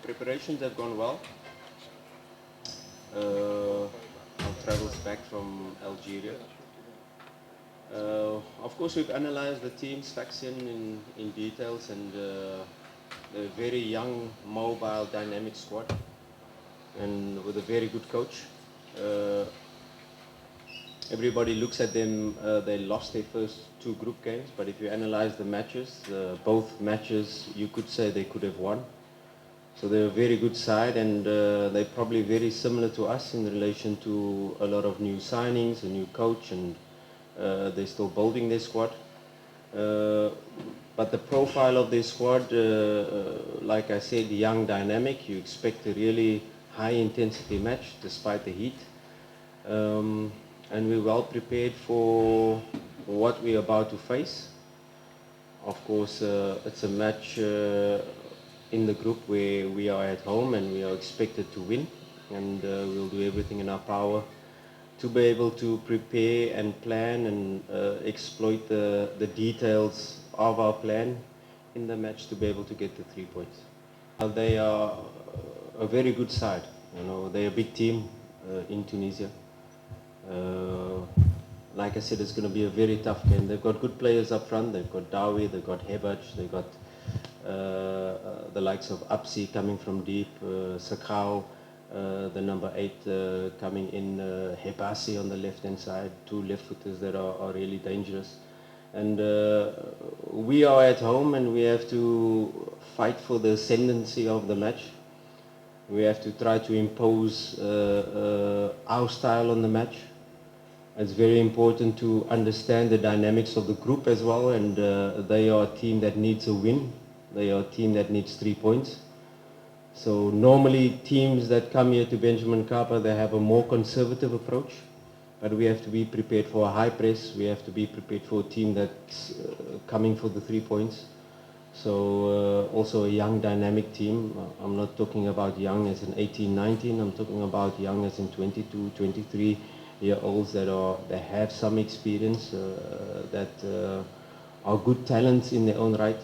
Preparations have gone well. Our travels back from Algeria. Of course, we've analyzed the team, Sfaxien, in details, and a very young, mobile, dynamic squad, and with a very good coach. Everybody looks at them, they lost their first 2 group games, but if you analyze the matches, both matches you could say they could have won. So they're a very good side, and they're probably very similar to us in relation to a lot of new signings, a new coach, and they're still building their squad. But the profile of their squad, like I said, young, dynamic, you expect a really high intensity match despite the heat. And we're well prepared for what we're about to face. Of course, it's a match in the group where we are at home and we are expected to win, and we'll do everything in our power to be able to prepare and plan and exploit the details of our plan in the match to be able to get the 3 points. They are a very good side. You know, they're a big team in Tunisia. Like I said, it's going to be a very tough game. They've got good players up front. They've got Dawi, they've got Hebaj, they've got the likes of Apsi coming from deep, Sakau, the number 8 coming in, Hebasi on the left-hand side, 2 left-footers that are really dangerous. And we are at home and we have to fight for the ascendancy of the match. We have to try to impose our style on the match. It's very important to understand the dynamics of the group as well, and they are a team that needs a win. They are a team that needs 3 points. So normally teams that come here to Benjamin Mkapa, they have a more conservative approach, but we have to be prepared for a high press. We have to be prepared for a team that's coming for the 3 points. So also a young, dynamic team. I'm not talking about young as in 18, 19. I'm talking about young as in 22, 23-year-olds that have some experience, that are good talents in their own right.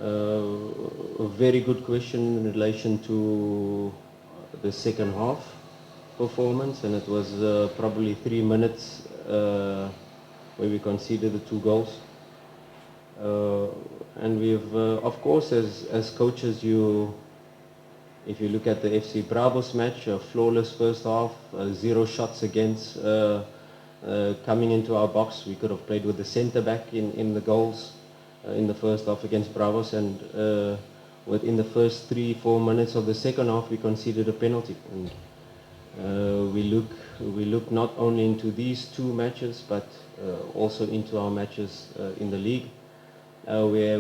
A very good question in relation to the second half performance, and it was probably 3 minutes where we conceded the 2 goals. And we've, of course, as coaches, if you look at the FC Bravos match, a flawless first half, 0 shots against, coming into our box. We could have played with the centre back in the goals in the first half against Bravos, and within the first 3-4 minutes of the second half, we conceded a penalty. And we look not only into these 2 matches, but also into our matches in the league. Where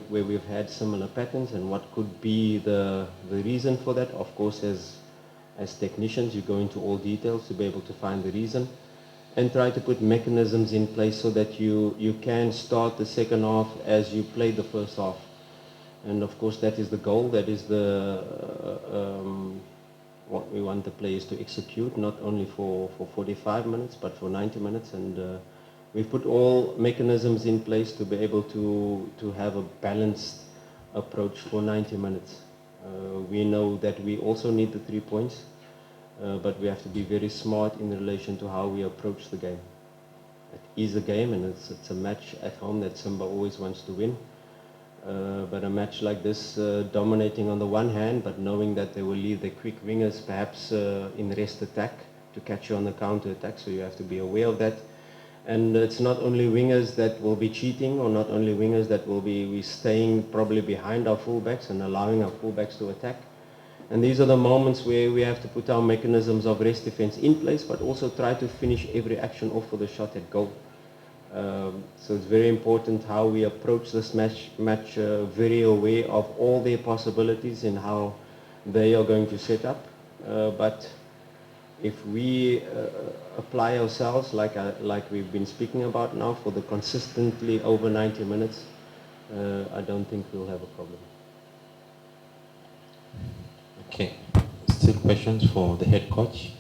we've had similar patterns, and what could be the reason for that. Of course, as technicians, you go into all details to be able to find the reason and try to put mechanisms in place so that you can start the second half as you played the first half. And of course, that is the goal. That is what we want the players to execute, not only for 45 minutes, but for 90 minutes. And we've put all mechanisms in place to be able to have a balanced approach for 90 minutes. We know that we also need the 3 points, but we have to be very smart in relation to how we approach the game. It is a game, and it's a match at home that Simba always wants to win. But a match like this, dominating on the one hand, but knowing that they will leave their quick wingers perhaps in rest attack to catch you on the counter attack, so you have to be aware of that. And it's not only wingers that will be cheating, or not only wingers that will be staying probably behind our fullbacks and allowing our fullbacks to attack. And these are the moments where we have to put our mechanisms of rest defense in place, but also try to finish every action off for the shot at goal. So it's very important how we approach this match, very aware of all their possibilities and how they are going to set up. But if we apply ourselves like we've been speaking about now for the consistently over 90 minutes, I don't think we'll have a problem. Okay, still questions for the head coach?